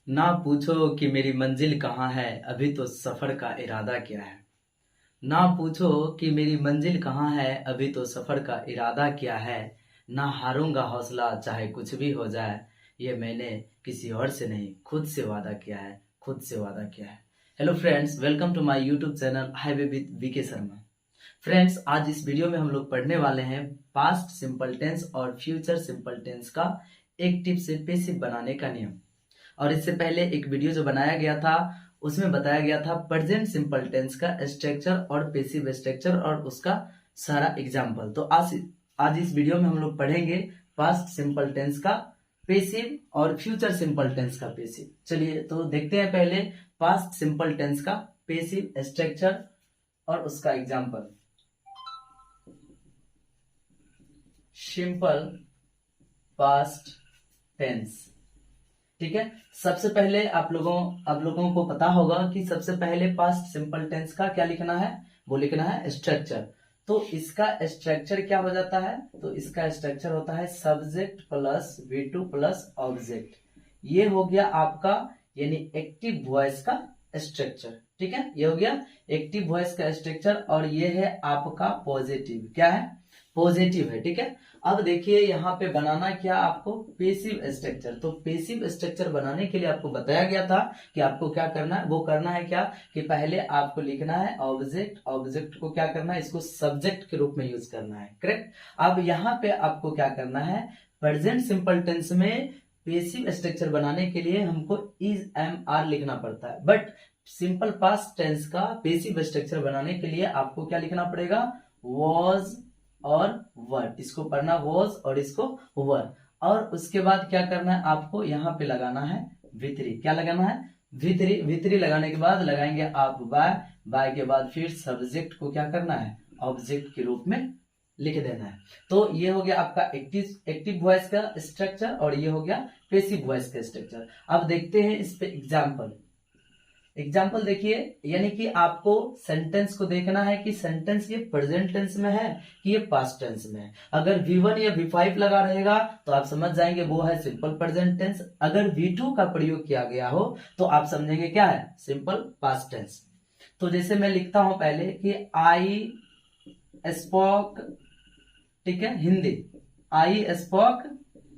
ना पूछो कि मेरी मंजिल कहाँ है, अभी तो सफर का इरादा क्या है। ना पूछो कि मेरी मंजिल कहाँ है, अभी तो सफर का इरादा क्या है। ना हारूंगा हौसला चाहे कुछ भी हो जाए, ये मैंने किसी और से नहीं खुद से वादा किया है, खुद से वादा किया है। Hello friends, welcome to my YouTube channel highway with VK Sharma. Friends, आज इस वीडियो में हम लोग पढ़ने वाले हैं पास्ट सिंपल टेंस और फ्यूचर सिंपल टेंस का एक्टिव से पैसिव बनाने का नियम। और इससे पहले एक वीडियो जो बनाया गया था उसमें बताया गया था प्रेजेंट सिंपल टेंस का स्ट्रक्चर और पैसिव स्ट्रक्चर और उसका सारा एग्जाम्पल। तो आज इस वीडियो में हम लोग पढ़ेंगे पास्ट सिंपल टेंस का पैसिव और फ्यूचर सिंपल टेंस का पैसिव। चलिए तो देखते हैं पहले पास्ट सिंपल टेंस का पैसिव स्ट्रक्चर और उसका एग्जाम्पल। सिंपल पास्ट टेंस, ठीक है। सबसे पहले आप लोगों को पता होगा कि सबसे पहले पास्ट सिंपल टेंस का क्या लिखना है, वो लिखना है स्ट्रक्चर। तो इसका स्ट्रक्चर क्या हो जाता है, तो इसका स्ट्रक्चर होता है subject plus V2 plus object. ये हो गया आपका यानी एक्टिव वॉइस का स्ट्रक्चर, ठीक है। ये हो गया एक्टिव वॉइस का स्ट्रक्चर और ये है आपका पॉजिटिव, क्या है, पॉजिटिव है, ठीक है। अब देखिए यहाँ पे बनाना क्या आपको पैसिव स्ट्रक्चर। तो पैसिव स्ट्रक्चर बनाने के लिए आपको बताया गया था कि आपको क्या करना है, वो करना है क्या कि पहले आपको लिखना है ऑब्जेक्ट, ऑब्जेक्ट को क्या करना है, इसको सब्जेक्ट के रूप में यूज करना है, करेक्ट। अब यहाँ पे आपको क्या करना है, प्रेजेंट सिंपल टेंस में पैसिव स्ट्रक्चर बनाने के लिए हमको इज एम आर लिखना पड़ता है, बट सिंपल पास्ट टेंस का पैसिव स्ट्रक्चर बनाने के लिए आपको क्या लिखना पड़ेगा, वॉज और वर। इसको पढ़ना वॉज और इसको वर। और उसके बाद क्या करना है, आपको यहाँ पे लगाना है V3। क्या लगाना है, V3। V3 लगाने के बाद लगाएंगे आप बाय, बाय के बाद फिर सब्जेक्ट को क्या करना है, ऑब्जेक्ट के रूप में लिख देना है। तो ये हो गया आपका एक्टिव वॉइस का स्ट्रक्चर और ये हो गया पैसिव वॉइस का स्ट्रक्चर। अब देखते हैं इस पे एग्जाम्पल देखिए, यानी कि आपको सेंटेंस को देखना है कि सेंटेंस ये प्रेजेंट टेंस में है कि ये पास्ट टेंस में है। अगर V1 या V5 लगा रहेगा तो आप समझ जाएंगे वो है सिंपल प्रेजेंट टेंस। अगर V2 का प्रयोग किया गया हो तो आप समझेंगे क्या है, सिंपल पास्ट टेंस। तो जैसे मैं लिखता हूं पहले कि आई स्पोक, ठीक है, हिंदी, आई स्पोक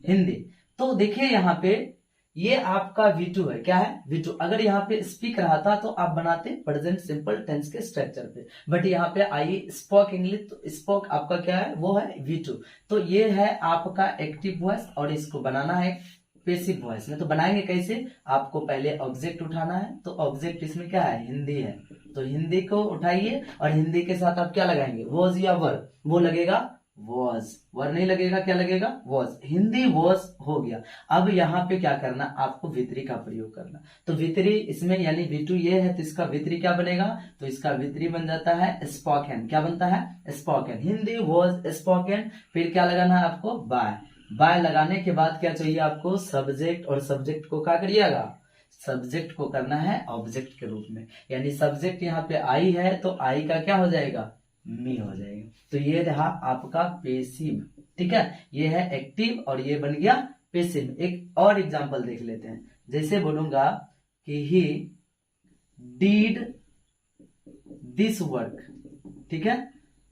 हिंदी। तो देखिए यहाँ पे ये आपका V2 है, क्या है, V2। अगर यहाँ पे स्पीक रहा था तो आप बनाते प्रेजेंट सिंपल टेंस के स्ट्रक्चर पे, बट यहाँ पे आई स्पोक इंग्लिश, तो स्पोक आपका क्या है, वो है V2। तो ये है आपका एक्टिव वॉइस और इसको बनाना है पैसिव वॉइस में। तो बनाएंगे कैसे, आपको पहले ऑब्जेक्ट उठाना है। तो ऑब्जेक्ट इसमें क्या है, हिंदी है, तो हिंदी को उठाइए और हिंदी के साथ आप क्या लगाएंगे, वॉज या वर, वो लगेगा वॉज, वर नहीं लगेगा, क्या लगेगा, वॉज। हिंदी वॉज हो गया। अब यहाँ पे क्या करना, आपको V3 का प्रयोग करना। तो V3 इसमें यानी V2 ये है तो इसका V3 क्या बनेगा, तो इसका V3 बन जाता है स्पोकन। क्या बनता है, स्पोकन। Hindi was spoken. फिर क्या लगाना है आपको, बाय। बाय लगाने के बाद क्या चाहिए आपको, सब्जेक्ट, और सब्जेक्ट को क्या करिएगा, सब्जेक्ट को करना है ऑब्जेक्ट के रूप में। यानी सब्जेक्ट यहाँ पे आई है तो आई का क्या हो जाएगा, मी हो जाएगा। तो ये रहा आपका पैसिव, ठीक है। ये है एक्टिव और ये बन गया पैसिव। एक और एग्जांपल देख लेते हैं। जैसे बोलूंगा कि ही डीड दिस वर्क, ठीक है।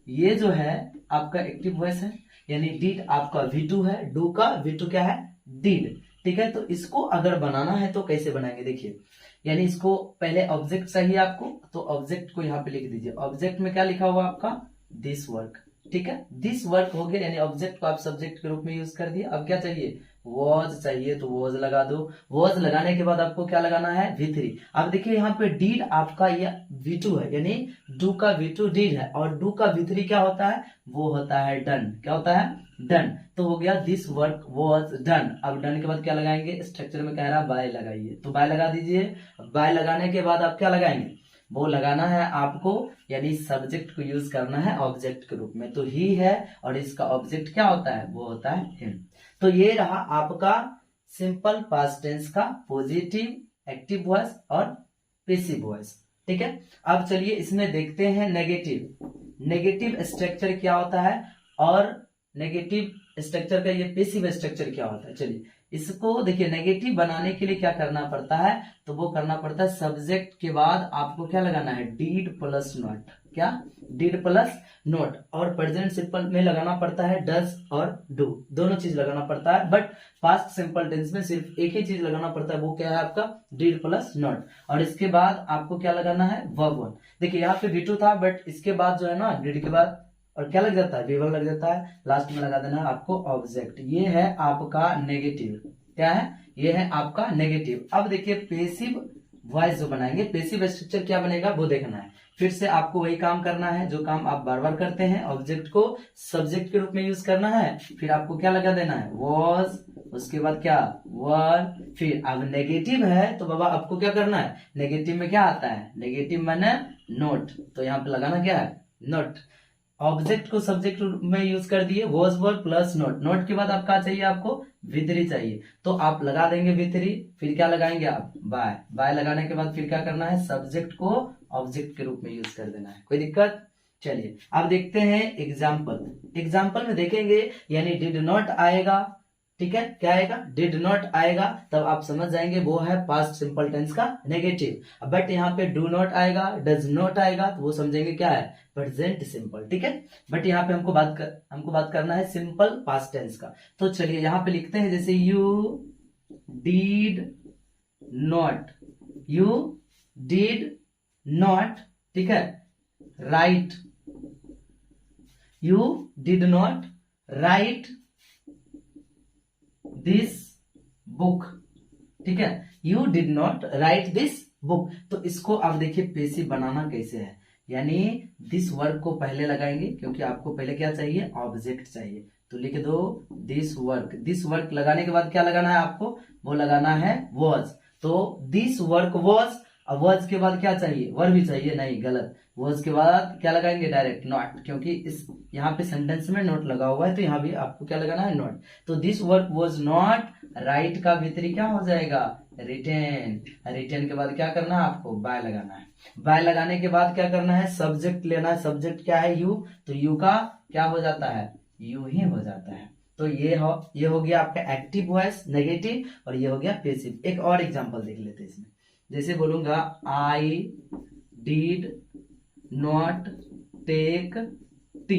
ये जो है आपका एक्टिव वॉइस है, यानी डीड आपका V2 है, डू का V2 क्या है, डीड, ठीक है। तो इसको अगर बनाना है तो कैसे बनाएंगे, देखिए, यानी इसको पहले ऑब्जेक्ट चाहिए आपको, तो ऑब्जेक्ट को यहाँ पे लिख दीजिए। ऑब्जेक्ट में क्या लिखा हुआ आपका, दिस वर्क, ठीक है। दिस वर्क हो गया, यानी ऑब्जेक्ट को आप सब्जेक्ट के रूप में यूज कर दिए। अब क्या चाहिए, वॉज चाहिए, तो वॉज लगा दो। वॉज लगाने के बाद आपको क्या लगाना है, V3। अब देखिए यहाँ पे डीड आपका ये V2 है, यानी डू का V2 डीड है, और डू का V3 क्या होता है, वो होता है डन। क्या होता है, डन। तो हो गया दिस वर्क वॉज डन। अब डन के बाद क्या लगाएंगे, स्ट्रक्चर में कह रहा है बाय लगाइए, तो बाय लगा दीजिए। बाय लगाने के बाद आप क्या लगाएंगे, वो लगाना है आपको, यानी सब्जेक्ट को यूज करना है ऑब्जेक्ट के रूप में। तो ही है और इसका ऑब्जेक्ट क्या होता है, वो होता है हिम। तो ये रहा आपका सिंपल पास्ट टेंस का पॉजिटिव, एक्टिव वॉइस और पैसिव वॉइस, ठीक है। अब चलिए इसमें देखते हैं नेगेटिव स्ट्रक्चर क्या होता है और नेगेटिव स्ट्रक्चर का ये पैसिव स्ट्रक्चर क्या होता है। चलिए इसको देखिए नेगेटिव बनाने के लिए क्या करना पड़ता है, तो वो करना पड़ता है सब्जेक्ट के बाद आपको क्या लगाना है, डीड प्लस नॉट। क्या, डीड प्लस नॉट। और प्रेजेंट सिंपल में लगाना पड़ता है डज और डू, दोनों चीज लगाना पड़ता है। बट पास्ट सिंपल टेंस में सिर्फ एक ही चीज लगाना पड़ता है, वो क्या है आपका डीड प्लस नॉट। और इसके बाद आपको क्या लगाना है, वर्ब वन। देखिए यहाँ पे V2 था, बट इसके बाद जो है ना डीड के बाद और क्या लग जाता है, V1 लग जाता है। लास्ट में लगा देना है आपको ऑब्जेक्ट। ये है आपका नेगेटिव। क्या है, ये है आपका नेगेटिव। अब देखिए पेसिव वॉइस जो बनाएंगे, पेसिव स्ट्रक्चर क्या बनेगा वो देखना है। फिर से आपको वही काम करना है जो काम आप बार बार करते हैं, ऑब्जेक्ट को सब्जेक्ट के रूप में यूज करना है। फिर आपको क्या लगा देना है, वॉज, उसके बाद क्या, वर। फिर अब नेगेटिव है तो बाबा आपको क्या करना है, नेगेटिव में क्या आता है, नेगेटिव माने नोट, तो यहाँ पे लगाना क्या है, नोट। ऑब्जेक्ट को सब्जेक्ट में यूज कर दिए, was were plus note. Note के बाद आपका चाहिए, आपको V3 चाहिए, तो आप लगा देंगे V3। फिर क्या लगाएंगे आप, बाय। बाय लगाने के बाद फिर क्या करना है, सब्जेक्ट को ऑब्जेक्ट के रूप में यूज कर देना है। कोई दिक्कत? चलिए अब देखते हैं एग्जाम्पल। एग्जाम्पल में देखेंगे यानी डिड नॉट आएगा, ठीक है, क्या आएगा, डिड नॉट आएगा, तब आप समझ जाएंगे वो है पास्ट सिंपल टेंस का नेगेटिव। बट यहाँ पे डू नॉट आएगा, डज नॉट आएगा, तो वो समझेंगे क्या है, प्रेजेंट सिंपल, ठीक है। बट यहाँ पे हमको बात करना है सिंपल पास्ट टेंस का। तो चलिए यहाँ पे लिखते हैं, जैसे you did not, you did not, ठीक है, right, you did not right this book, ठीक है, you did not right this book. तो इसको आप देखिए पेसिव बनाना कैसे है, यानी दिस वर्क को पहले लगाएंगे, क्योंकि आपको पहले क्या चाहिए, ऑब्जेक्ट चाहिए। तो लिख दो दिस वर्क। दिस वर्क लगाने के बाद क्या लगाना है आपको, वो लगाना है वॉज। तो दिस वर्क वॉज, अब वॉज के बाद क्या चाहिए, वर भी चाहिए, नहीं गलत। वॉज के बाद क्या लगाएंगे, डायरेक्ट नॉट, क्योंकि इस यहाँ पे सेंटेंस में नोट लगा हुआ है, तो यहाँ भी आपको क्या लगाना है, नॉट। तो this work was not right का भीतरी क्या हो जाएगा, रिटेन। रिटेन के बाद क्या करना है आपको, बाय लगाना है। बाय लगाने के बाद क्या करना है, सब्जेक्ट लेना है। सब्जेक्ट क्या है, यू, तो यू का क्या हो जाता है, यू ही हो जाता है। तो ये हो गया आपका एक्टिव वॉइस नेगेटिव, और ये हो गया पेसिव। एक और एग्जांपल देख लेते हैं इसमें। जैसे बोलूंगा I did not take tea,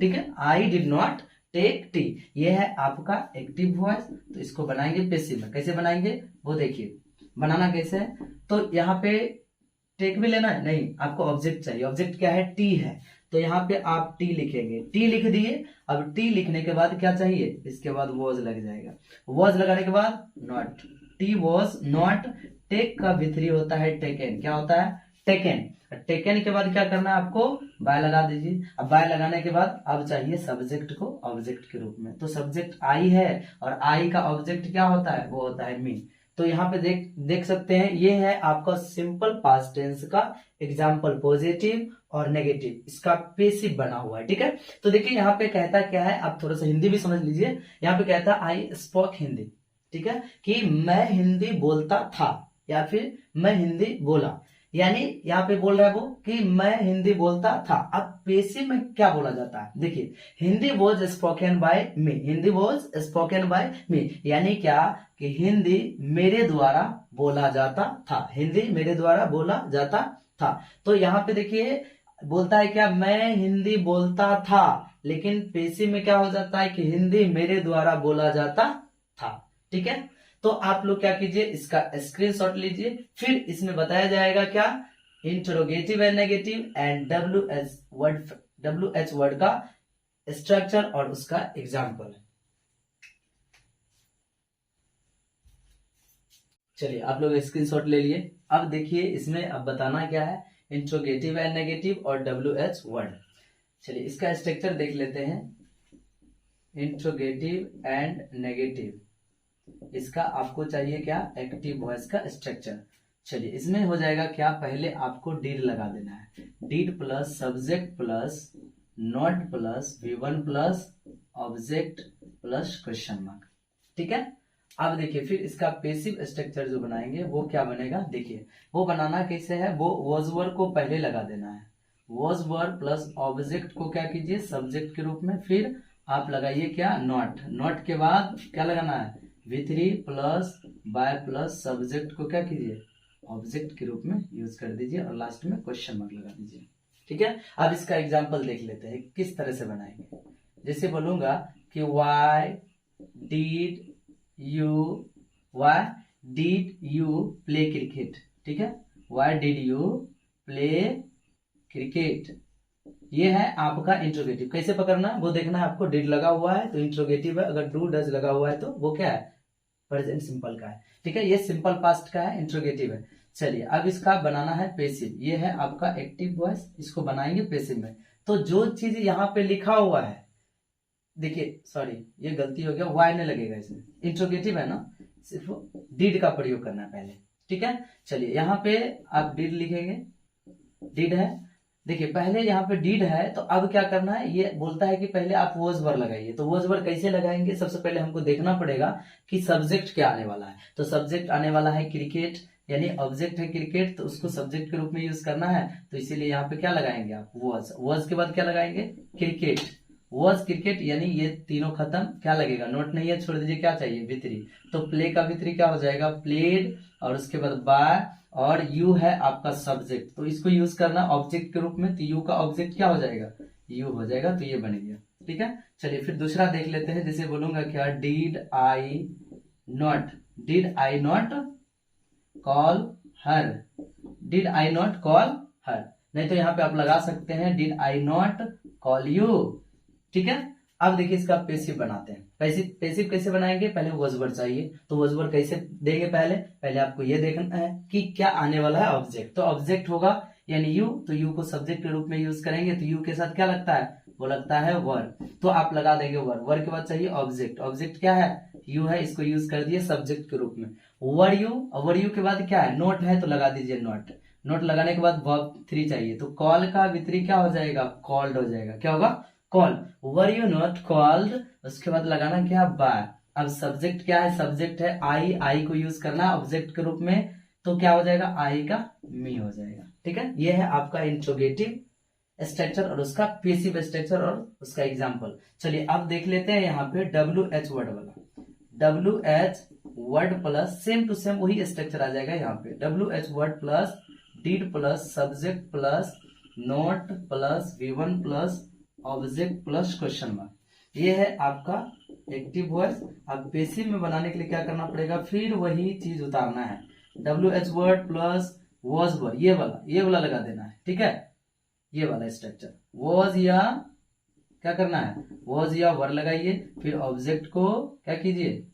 ठीक है, I did not take tea, ये है आपका एक्टिव वॉइस। तो इसको बनाएंगे पेसिव में। कैसे बनाएंगे वो देखिए, बनाना कैसे है, तो यहाँ पे टेक भी लेना है, नहीं, आपको ऑब्जेक्ट चाहिए। ऑब्जेक्ट क्या है, टी है, तो यहाँ पे आप टी लिखेंगे, टी लिख दिए। अब टी लिखने के बाद क्या चाहिए, इसके बाद वॉज लग जाएगा। वॉज लगाने के बाद not, tea was not. Take का V3 होता है टेकन, क्या होता है, टेकन। टेकन के बाद क्या करना है आपको, बाय लगा दीजिए। अब बाय लगाने के बाद अब चाहिए सब्जेक्ट को ऑब्जेक्ट के रूप में, तो सब्जेक्ट आई है, और आई का ऑब्जेक्ट क्या होता है, वो होता है मी। तो यहाँ पे देख सकते हैं, ये है आपका सिंपल पास्ट टेंस का एग्जाम्पल, पॉजिटिव और नेगेटिव, इसका पेसिव बना हुआ है, ठीक है। तो देखिए यहाँ पे कहता क्या है, आप थोड़ा सा हिंदी भी समझ लीजिए। यहाँ पे कहता है आई स्पोक हिंदी, ठीक है, कि मैं हिंदी बोलता था, या फिर मैं हिंदी बोला, यानी यहाँ पे बोल रहा है वो कि मैं हिंदी बोलता था। अब पेसिव में क्या बोला जाता है, देखिए, Hindi was spoken by me, Hindi was spoken by me, यानी क्या कि हिंदी मेरे द्वारा बोला जाता था, हिंदी मेरे द्वारा बोला जाता था। तो यहाँ पे देखिए बोलता है क्या, मैं हिंदी बोलता था, लेकिन पेसिव में क्या हो जाता है कि हिंदी मेरे द्वारा बोला जाता था, ठीक है। तो आप लोग क्या कीजिए, इसका स्क्रीनशॉट लीजिए। फिर इसमें बताया जाएगा क्या, interrogative and negative and WH word का स्ट्रक्चर और उसका एग्जाम्पल। चलिए आप लोग स्क्रीनशॉट ले लिए। अब देखिए इसमें अब बताना क्या है, इंटरोगेटिव एंड नेगेटिव और WH वर्ड। चलिए इसका स्ट्रक्चर देख लेते हैं। इंटरोगेटिव एंड नेगेटिव, इसका आपको चाहिए क्या, एक्टिव वॉइस का स्ट्रक्चर। चलिए इसमें हो जाएगा क्या, पहले आपको डीड लगा देना है। Did plus subject plus not plus V1 plus object plus question mark, ठीक है। अब देखिए फिर इसका पेसिव स्ट्रक्चर जो बनाएंगे वो क्या बनेगा, देखिए वो बनाना कैसे है, वो वॉज वर्ब को पहले लगा देना है। वॉज वर्ब प्लस ऑब्जेक्ट को क्या कीजिए, सब्जेक्ट के रूप में, फिर आप लगाइए क्या, नॉट। नॉट के बाद क्या लगाना है, V3 plus by plus subject को क्या कीजिए, ऑब्जेक्ट के रूप में यूज कर दीजिए और लास्ट में क्वेश्चन मार्क लगा दीजिए। ठीक है, अब इसका एग्जांपल देख लेते हैं किस तरह से बनाएंगे। जैसे बोलूंगा कि why did you play cricket. ठीक है, why did you play cricket, ये है आपका इंट्रोगेटिव। कैसे पकड़ना वो देखना है आपको। डिड लगा हुआ है तो इंट्रोगेटिव है, अगर डू डज लगा हुआ है तो वो क्या है, प्रेजेंट सिंपल का है। ठीक है, ये सिंपल पास्ट का है, इंट्रोगेटिव है। चलिए अब इसका बनाना है पैसिव। ये है आपका एक्टिव वॉइस, इसको बनाएंगे पैसिव में। तो जो चीज यहाँ पे लिखा हुआ है, देखिए सॉरी ये गलती हो गया, वाई नहीं लगेगा इसमें, इंट्रोगेटिव है ना, सिर्फ डिड का प्रयोग करना है पहले। ठीक है, चलिए यहाँ पे आप डिड लिखेंगे, डिड है। देखिए पहले यहाँ पे डिड है तो अब क्या करना है, ये बोलता है कि पहले आप वॉज वर्ड लगाइए। तो वॉज वर्ड कैसे लगाएंगे, सबसे पहले हमको देखना पड़ेगा कि सब्जेक्ट क्या आने वाला है। तो सब्जेक्ट आने वाला है क्रिकेट, यानी ऑब्जेक्ट है क्रिकेट, तो उसको सब्जेक्ट के रूप में यूज करना है। तो इसीलिए यहाँ पे क्या लगाएंगे आप, वॉज। वॉज के बाद क्या लगाएंगे, क्रिकेट। वॉज क्रिकेट, यानी ये तीनों खत्म, क्या लगेगा, नोट नहीं है, छोड़ दीजिए, क्या चाहिए, V3। तो प्ले का V3 क्या हो जाएगा, प्लेड, और उसके बाद बाय, और यू है आपका सब्जेक्ट, तो इसको यूज करना ऑब्जेक्ट के रूप में। तो यू का ऑब्जेक्ट क्या हो जाएगा, यू हो जाएगा, तो ये बन गया। ठीक है, चलिए फिर दूसरा देख लेते हैं। जैसे बोलूंगा क्या, did I not call her, did I not call her, नहीं तो यहाँ पे आप लगा सकते हैं did I not call you. ठीक है, अब देखिए इसका पैसिव बनाते हैं। पैसिव कैसे बनाएंगे, पहले वॉज वर्ड चाहिए। तो वॉज वर्ड कैसे देंगे, पहले आपको ये देखना है कि क्या आने वाला है, ऑब्जेक्ट। तो ऑब्जेक्ट होगा यानी यू, तो यू को सब्जेक्ट के रूप में यूज करेंगे। तो यू के साथ क्या लगता है, वो लगता है वर, तो आप लगा देंगे वर। वर के बाद चाहिए ऑब्जेक्ट, ऑब्जेक्ट क्या है, यू है, इसको यूज कर दिए सब्जेक्ट के रूप में। वर यू के बाद क्या है, नोट है, तो लगा दीजिए नोट। नोट लगाने के बाद वर्ब 3 चाहिए, तो कॉल का V3 क्या हो जाएगा, कॉल्ड हो जाएगा। क्या होगा, call. Were you not called, उसके बाद लगाना क्या, बाय। अब सब्जेक्ट क्या है, सब्जेक्ट है आई को यूज करना ऑब्जेक्ट के रूप में, तो क्या हो जाएगा, आई का मी हो जाएगा। ठीक है, ये है आपका इंट्रोगेटिव स्ट्रक्चर और उसका पैसिव स्ट्रक्चर और उसका एग्जांपल। चलिए अब देख लेते हैं यहाँ पे WH वर्ड वाला। WH word plus same to same वही स्ट्रक्चर आ जाएगा यहाँ पे। WH word plus did plus subject plus not plus V1 plus object plus question mark. ये है आपका एक्टिव वॉइस। अब पैसिव में बनाने के लिए क्या करना पड़ेगा, फिर वही चीज उतारना है। WH word plus was word, ये वाला लगा देना है। ठीक है, ये वाला स्ट्रक्चर वॉज या क्या करना है, वॉज या वर लगाइए, फिर ऑब्जेक्ट को क्या कीजिए,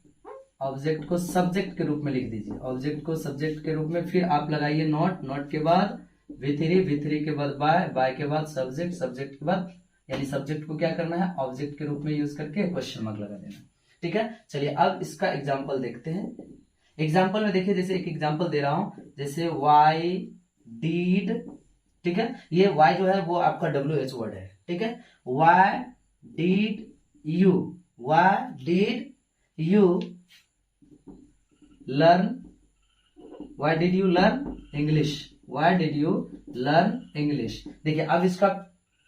ऑब्जेक्ट को सब्जेक्ट के रूप में लिख दीजिए, ऑब्जेक्ट को सब्जेक्ट के रूप में, फिर आप लगाइए नोट के बाद V3 के बाद बाय के बाद सब्जेक्ट के बाद, यानी सब्जेक्ट को क्या करना है, ऑब्जेक्ट के रूप में यूज करके क्वेश्चन मार्क लगा देना। ठीक है, चलिए अब इसका एग्जाम्पल देखते हैं। एग्जाम्पल में देखिए, जैसे एक एग्जाम्पल दे रहा हूं, जैसे वाई डीड। ठीक है, ये वाई जो है वो आपका WH वर्ड है। ठीक है, why did you learn English. देखिए अब इसका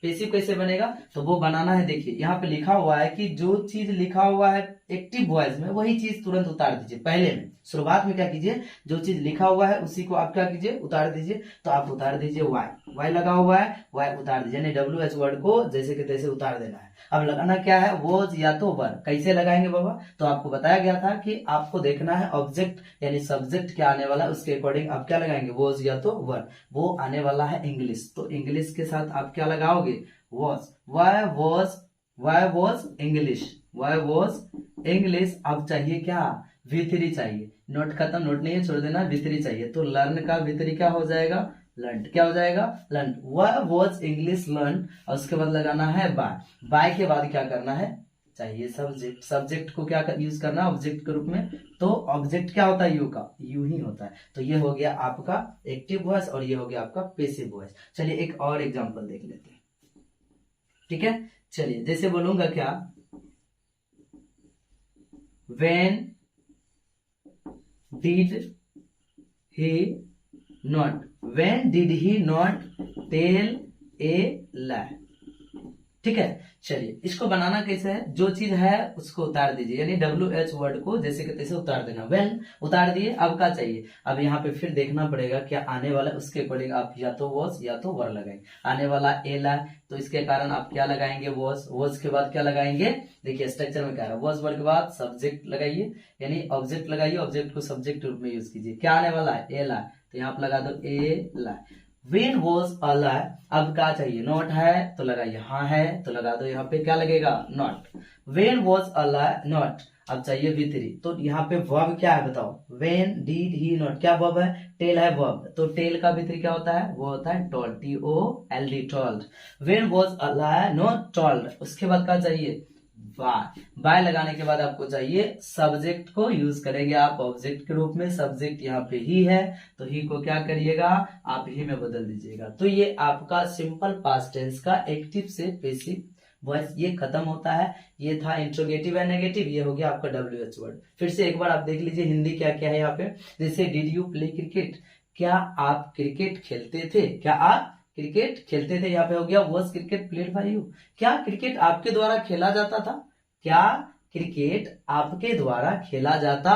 पैसिव कैसे बनेगा, तो वो बनाना है। देखिए यहाँ पे लिखा हुआ है कि जो चीज लिखा हुआ है एक्टिव वॉइस में वही चीज तुरंत उतार दीजिए। पहले में शुरुआत में क्या कीजिए, जो चीज लिखा हुआ है उसी को आप क्या कीजिए, उतार दीजिए। तो आप उतार दीजिए वाई लगा हुआ है, वाई उतार दीजिए, यानी WH वर्ड को जैसे कि तैसे उतार देना है। अब लगाना क्या है, वॉज या तो वर। कैसे लगाएंगे बाबा, तो आपको बताया गया था कि आपको देखना है ऑब्जेक्ट यानी सब्जेक्ट क्या आने वाला है, उसके अकॉर्डिंग आप क्या लगाएंगे, वॉज या तो वर। वो आने वाला है इंग्लिश, तो इंग्लिश के साथ आप क्या लगाओगे, वॉज। Why was English. अब चाहिए क्या, V3 चाहिए। नोट खत्म, नोट नहीं है, छोड़ देना, V3 चाहिए। तो लर्न का V3 क्या हो जाएगा, लर्न। क्या हो जाएगा, learn. Why was English learn, और उसके बाद लगाना है बाय के बाद क्या करना है, चाहिए सब्जेक्ट को क्या यूज करना, ऑब्जेक्ट के रूप में। तो ऑब्जेक्ट क्या होता है, यू ही होता है। तो ये हो गया आपका एक्टिव वॉइस और ये हो गया आपका पैसिव वॉइस। चलिए एक और एग्जांपल देख लेते हैं। ठीक है, चलिए जैसे बोलूंगा क्या, when did he not tell a lie। ठीक है। चलिए इसको बनाना कैसे है, जो चीज है उसको उतार दीजिए, यानी WH वर्ड को जैसे कि तैसे उतार देना। वेन उतार दिए, अब क्या चाहिए, अब यहाँ पे फिर देखना पड़ेगा क्या आने वाला, उसके अकॉर्डिंग आप या तो वॉज या तो वर लगाएंगे। आने वाला एल है तो इसके कारण आप क्या लगाएंगे, वॉज। वॉज के बाद क्या लगाएंगे, देखिए स्ट्रक्चर में क्या है, वॉज वर्ड के बाद सब्जेक्ट लगाइए, यानी ऑब्जेक्ट लगाइए, ऑब्जेक्ट को सब्जेक्ट रूप में यूज कीजिए। क्या आने वाला है, एल है, तो यहाँ पे लगा दो एल। वेन वॉज अल है, अब क्या चाहिए, नॉट है तो लगाइए, हाँ है तो लगा दो, यहाँ पे क्या लगेगा, नॉट। वेन वॉज अल है नॉट, अब चाहिए V3, तो यहाँ पे वर्ब क्या है बताओ, वेन डिड ही नॉट, क्या वर्ब है, टेल है वर्ब, तो टेल का V3 क्या होता है, वो होता है told, TOLD told. When was अल है नॉट टोल्ड, उसके बाद क्या चाहिए, बाय लगाने के बाद आपको चाहिए सब्जेक्ट को यूज करेंगे आप ऑब्जेक्ट के रूप में, सब्जेक्ट यहाँ पे ही है तो ही को क्या करिएगा, आप ही में बदल दीजिएगा। तो ये आपका सिंपल पास्ट टेंस का एक्टिव से पैसिव वॉइस ये खत्म होता है। ये था इंट्रोगेटिव एंड नेगेटिव, ये हो गया आपका WH वर्ड। फिर से एक बार आप देख लीजिए हिंदी क्या क्या है यहाँ पे, जैसे डिड यू प्ले क्रिकेट, क्या आप क्रिकेट खेलते थे, क्या आप क्रिकेट खेलते थे, यहाँ पे हो गया was cricket played by you, क्या क्रिकेट आपके द्वारा खेला जाता था, क्या क्रिकेट आपके द्वारा खेला जाता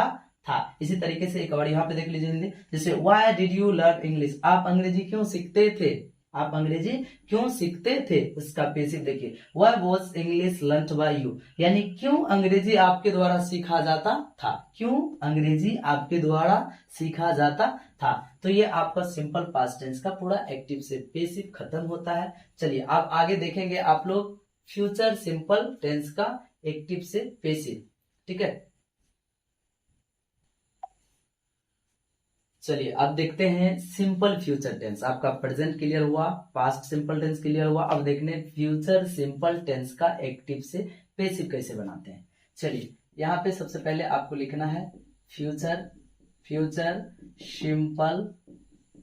था। इसी तरीके से एक बार यहाँ पे देख लीजिए हिंदी, जैसे why did you learn English, आप अंग्रेजी क्यों सीखते थे, आप अंग्रेजी क्यों सीखते थे, उसका पैसिव देखिए, why was English learned by you, यानी क्यों अंग्रेजी आपके द्वारा सीखा जाता था, क्यों अंग्रेजी आपके द्वारा सीखा जाता था। तो ये आपका सिंपल पास्ट टेंस का पूरा एक्टिव से पैसिव खत्म होता है। चलिए अब आगे देखेंगे आप लोग फ्यूचर सिंपल टेंस का एक्टिव से पैसिव, ठीक है। चलिए अब देखते हैं सिंपल फ्यूचर टेंस, आपका प्रेजेंट क्लियर हुआ, पास्ट सिंपल टेंस क्लियर हुआ, अब देखने फ्यूचर सिंपल टेंस का एक्टिव से पैसिव कैसे बनाते हैं। चलिए यहाँ पे सबसे पहले आपको लिखना है future simple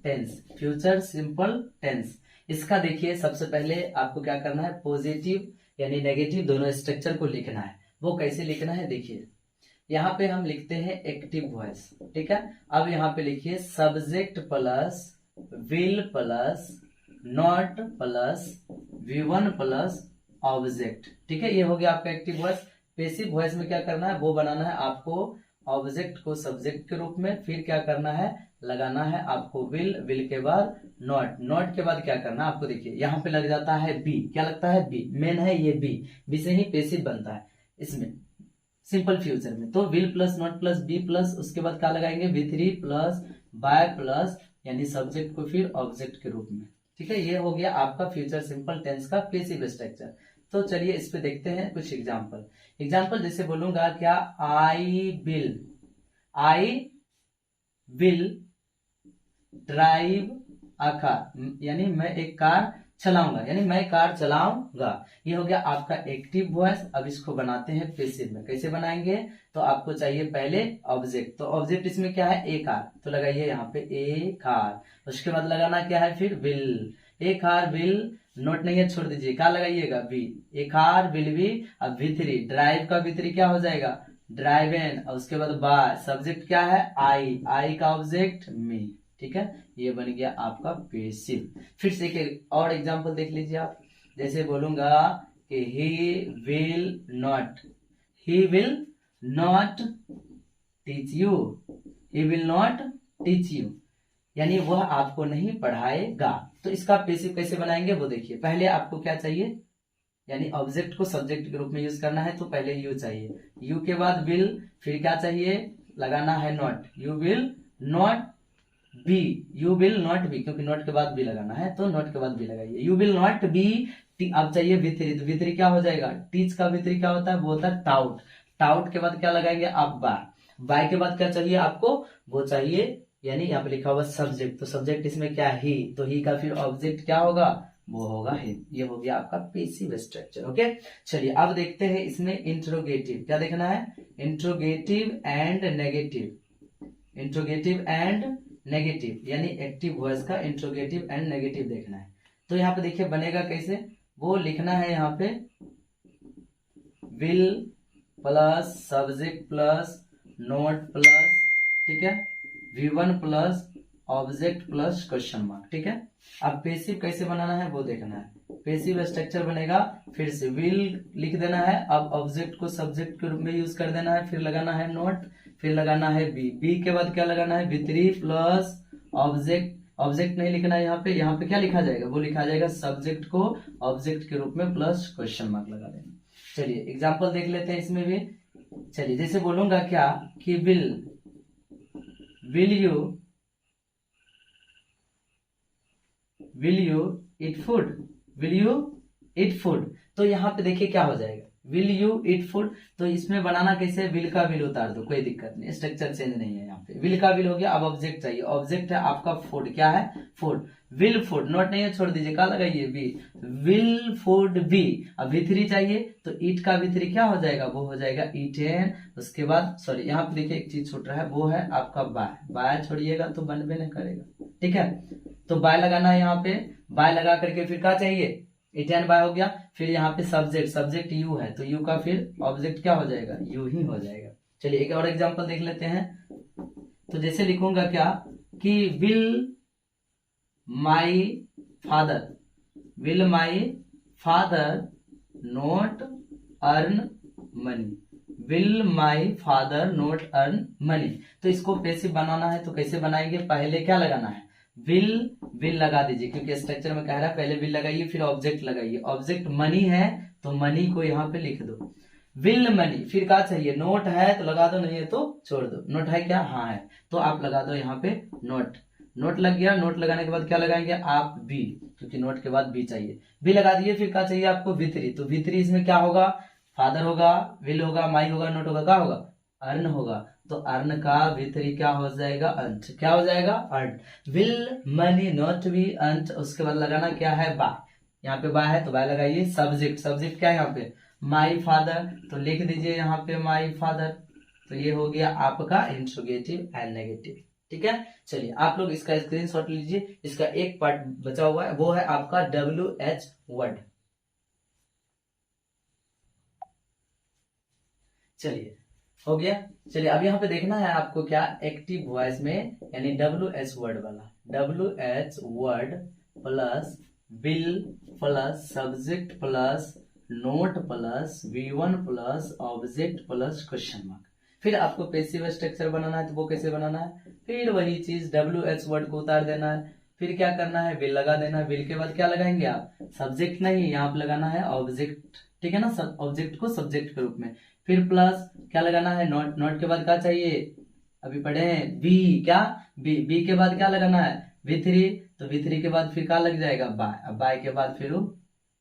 tense, future simple tense. इसका देखिए सबसे पहले आपको क्या करना है, पॉजिटिव यानी नेगेटिव दोनों स्ट्रक्चर को लिखना है। वो कैसे लिखना है, देखिए यहाँ पे हम लिखते हैं एक्टिव वॉइस, ठीक है। अब यहाँ पे लिखिए subject plus will plus not plus V1 plus object, ठीक है। ये हो गया आपका एक्टिव वॉइस। पैसिव वॉइस में क्या करना है, वो बनाना है आपको ऑब्जेक्ट को सब्जेक्ट के रूप में, फिर क्या करना है, लगाना है आपको विल के बाद नॉट के बाद क्या करना है आपको, देखिए यहाँ पे लग जाता है बी, क्या लगता है बी, मेन है ये बी से ही पैसिव बनता है इसमें सिंपल फ्यूचर में। तो will plus not plus be plus उसके बाद क्या लगाएंगे, V3 प्लस बाय प्लस यानी सब्जेक्ट को फिर ऑब्जेक्ट के रूप में, ठीक है। ये हो गया आपका फ्यूचर सिंपल टेंस का पैसिव स्ट्रक्चर। तो चलिए इस पे देखते हैं कुछ एग्जाम्पल जैसे बोलूंगा क्या, I will drive a car, यानी मैं एक कार चलाऊंगा, यानी मैं कार चलाऊंगा। ये हो गया आपका एक्टिव वॉइस। अब इसको बनाते हैं पैसिव में, कैसे बनाएंगे, तो आपको चाहिए पहले ऑब्जेक्ट, तो ऑब्जेक्ट इसमें क्या है, ए कार, तो लगाइए यहाँ पे ए कार। उसके बाद लगाना क्या है, फिर will, a car will, not नहीं है छोड़ दीजिए, क्या लगाइएगा be, a car will be. अब V3 ड्राइव का V3 क्या हो जाएगा, ड्राइवन, और उसके बाद बाय, सब्जेक्ट क्या है आई का ऑब्जेक्ट मी, ठीक है। ये बन गया आपका पैसिव। फिर से एक और एग्जांपल देख लीजिए आप, जैसे बोलूंगा कि he will not teach you, यानी वह आपको नहीं पढ़ाएगा। तो इसका पैसिव कैसे बनाएंगे वो देखिए, पहले आपको क्या चाहिए, यानी ऑब्जेक्ट को सब्जेक्ट के रूप में यूज करना है, तो पहले यू चाहिए, यू के बाद विल, फिर क्या चाहिए, लगाना है not, you will not be, क्योंकि नॉट के बाद बी लगाना है, तो नॉट के बाद बी लगाइए, यू विल नॉट बी। अब चाहिए V3, तो V3 क्या हो जाएगा, टीच का V3 क्या होता है, वो होता है टाउट के बाद क्या लगाएंगे आप बाय के बाद क्या चाहिए आपको, वो चाहिए, यानी यहाँ पे लिखा हुआ सब्जेक्ट, तो सब्जेक्ट इसमें क्या ही, तो ही का फिर ऑब्जेक्ट क्या होगा, वो होगा ही। ये हो गया आपका पैसिव स्ट्रक्चर, ओके। चलिए अब देखते हैं इसमें इंट्रोगेटिव, क्या देखना है, इंट्रोगेटिव एंड नेगेटिव, यानी एक्टिव वॉइस का इंट्रोगेटिव एंड नेगेटिव देखना है। तो यहाँ पे देखिए बनेगा कैसे, वो लिखना है यहाँ पे will plus subject plus not plus, ठीक है, V1 plus object plus question mark, ठीक है। अब पैसिव कैसे बनाना है वो देखना है, पैसिव स्ट्रक्चर बनेगा, फिर से विल लिख देना है, अब ऑब्जेक्ट को सब्जेक्ट के रूप में यूज कर देना है, फिर लगाना है नॉट, फिर लगाना है बी, बी के बाद क्या लगाना है V3 प्लस ऑब्जेक्ट, ऑब्जेक्ट नहीं लिखना है यहाँ पे क्या लिखा जाएगा, वो लिखा जाएगा सब्जेक्ट को ऑब्जेक्ट के रूप में प्लस क्वेश्चन मार्क लगा देना। चलिए एग्जाम्पल देख लेते हैं इसमें भी। चलिए जैसे बोलूंगा क्या कि will you eat food, will you eat food, तो यहाँ पे देखिए क्या हो जाएगा, विल यू ईट फूड, तो इसमें बनाना कैसे, विल का विल उतार दो, कोई दिक्कत नहीं, स्ट्रक्चर चेंज नहीं है यहाँ पे, विल का विल हो गया। अब ऑब्जेक्ट चाहिए, ऑब्जेक्ट है आपका फूड, क्या है फूड, विल फूड, नोट नहीं है छोड़ दीजिए, क्या लगाइए बी, विल फूड बी। अब V3 चाहिए तो ईट का V3 क्या हो जाएगा, वो हो जाएगा ईटेन। उसके बाद सॉरी यहाँ पे देखिए एक चीज छूट रहा है, वो है आपका बाय, बाय छोड़िएगा तो बनबे नहीं करेगा, ठीक है, तो बाय लगाना है यहाँ पे, बाय लगा करके फिर क्या चाहिए, इटेन बाय हो गया, फिर यहाँ पे सब्जेक्ट, सब्जेक्ट यू है तो यू का फिर ऑब्जेक्ट क्या हो जाएगा, यू ही हो जाएगा। चलिए एक और एग्जांपल देख लेते हैं। तो जैसे लिखूंगा क्या कि will my father not earn money, will my father not earn money, तो इसको पैसिव बनाना है तो कैसे बनाएंगे, पहले क्या लगाना है, विल लगा दीजिए, क्योंकि स्ट्रक्चर में कह रहा है पहले विल लगाइए फिर ऑब्जेक्ट लगाइए, ऑब्जेक्ट मनी है तो मनी को यहाँ पे लिख दो, विल मनी, फिर क्या चाहिए, नोट है तो लगा दो, नहीं है तो छोड़ दो, नोट है क्या, हाँ है तो आप लगा दो यहाँ पे नोट, नोट लग गया, नोट लगाने के बाद क्या लगाएंगे आप बी, क्योंकि नोट के बाद बी चाहिए, बी लगा दिए, फिर क्या चाहिए आपको V3, तो V3 इसमें क्या होगा, फादर होगा, विल होगा, माई होगा, नोट होगा, क्या होगा, अर्न होगा, तो अर्न का V3 क्या हो जाएगा, अंत, क्या हो जाएगा earn, will money not be अंत। उसके बाद लगाना क्या है बाय, यहाँ पे बाय है तो बाय लगाइए, सब्जेक्ट, सब्जेक्ट क्या है यहाँ पे माई फादर, तो लिख दीजिए यहाँ पे माई फादर, तो ये हो गया आपका इंट्रोगेटिव एंड नेगेटिव, ठीक है। चलिए आप लोग इसका स्क्रीनशॉट लीजिए, इसका एक पार्ट बचा हुआ है वो है आपका WH वर्ड। चलिए हो गया। चलिए अब यहाँ पे देखना है आपको क्या, एक्टिव वॉइस में यानी WH वर्ड वाला, WH word plus will plus subject plus not plus V1 plus object plus question mark. फिर आपको पैसिव स्ट्रक्चर बनाना है तो वो कैसे बनाना है, फिर वही चीज WH वर्ड को उतार देना है, फिर क्या करना है विल लगा देना है, विल के बाद क्या लगाएंगे आप, सब्जेक्ट नहीं यहाँ पे लगाना है ऑब्जेक्ट, ठीक है ना, ऑब्जेक्ट को सब्जेक्ट के रूप में, फिर प्लस क्या लगाना है नोट, नोट के बाद क्या चाहिए अभी पढ़े हैं बी, क्या बी के बाद क्या लगाना है V3, तो V3 के बाद फिर क्या लग जाएगा बाय, अब बाय के बाद फिर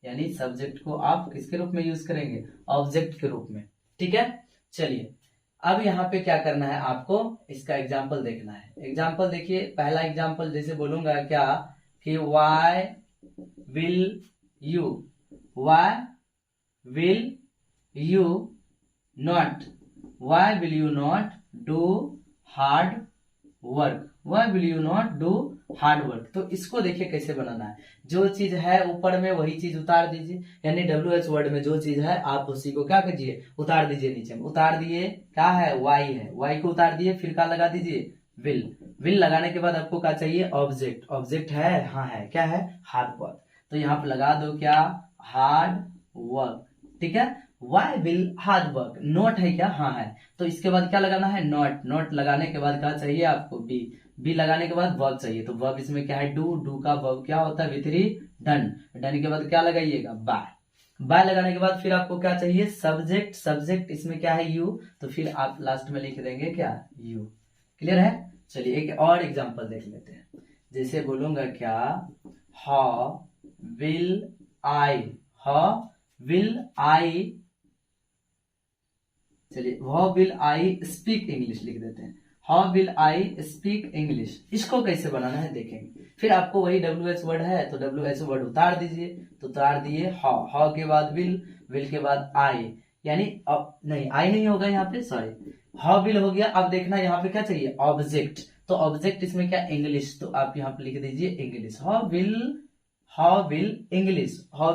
यानी सब्जेक्ट को आप किसके रूप में यूज करेंगे, ऑब्जेक्ट के रूप में, ठीक है। चलिए अब यहाँ पे क्या करना है आपको, इसका एग्जाम्पल देखना है। एग्जाम्पल देखिए, पहला एग्जाम्पल जैसे बोलूंगा क्या कि why will you not do hard work, why will you not do hard work, तो इसको देखिए कैसे बनाना है, जो चीज है ऊपर में वही चीज उतार दीजिए, यानी WH वर्ड में जो चीज है आप उसी को क्या कीजिए उतार दीजिए, नीचे में उतार दिए, क्या है वाई है, वाई को उतार दिए, फिर क्या लगा दीजिए विल लगाने के बाद आपको क्या चाहिए ऑब्जेक्ट, ऑब्जेक्ट है हाँ है, क्या है हार्ड वर्क, तो यहाँ पे लगा दो क्या हार्ड वर्क, ठीक है, why will hard work, not है क्या हाँ है, तो इसके बाद क्या लगाना है नोट, नोट लगाने के बाद क्या चाहिए आपको बी लगाने के बाद वर्ब चाहिए, तो वर्ब इसमें क्या है डू का वर्ब क्या होता है V3 डन के बाद क्या लगाइएगा बाय लगाने के बाद फिर आपको क्या चाहिए सब्जेक्ट, सब्जेक्ट इसमें क्या है यू, तो फिर आप लास्ट में लिख देंगे क्या यू, क्लियर है। चलिए एक और एग्जांपल देख लेते हैं, जैसे बोलूंगा क्या हाउ विल आई चलिए how will I speak English लिख देते हैं, how will I speak English, इसको कैसे बनाना है देखेंगे। फिर आपको वही WH वर्ड है तो WH वर्ड उतार दीजिए, तो उतार दिए हाउ के बाद विल के बाद आई, यानी नहीं आई नहीं होगा यहाँ पे सॉरी, हाउ विल हो गया। अब देखना यहाँ पे क्या चाहिए ऑब्जेक्ट, तो ऑब्जेक्ट इसमें क्या इंग्लिश, तो आप यहाँ पे लिख दीजिए इंग्लिश, हाउ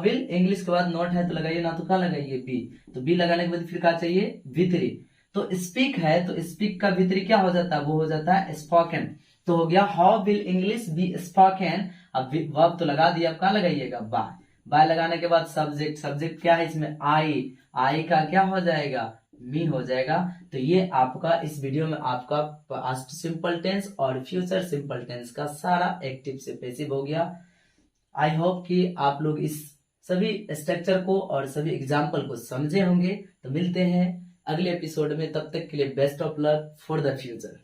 विल इंग्लिश के बाद नोट है तो लगाइए ना, तो क्या लगाइए बी, तो बी लगाने के बाद फिर क्या चाहिए V3, तो स्पीक है तो स्पीक का V3 क्या हो जाता है वो हो जाता है स्पोकन, तो हो गया how will English be spoken. अब वर्ब तो लगा दिया, अब क्या लगाइएगा बाय लगाने के बाद सब्जेक्ट, सब्जेक्ट क्या है इसमें, आई का क्या हो जाएगा, मी हो जाएगा। तो ये आपका इस वीडियो में आपका पास्ट सिंपल टेंस और फ्यूचर सिंपल टेंस का सारा एक्टिव से पैसिव हो गया। आई होप कि आप लोग इस सभी स्ट्रक्चर को और सभी एग्जाम्पल को समझे होंगे। तो मिलते हैं अगले एपिसोड में, तब तक के लिए best of luck for the future.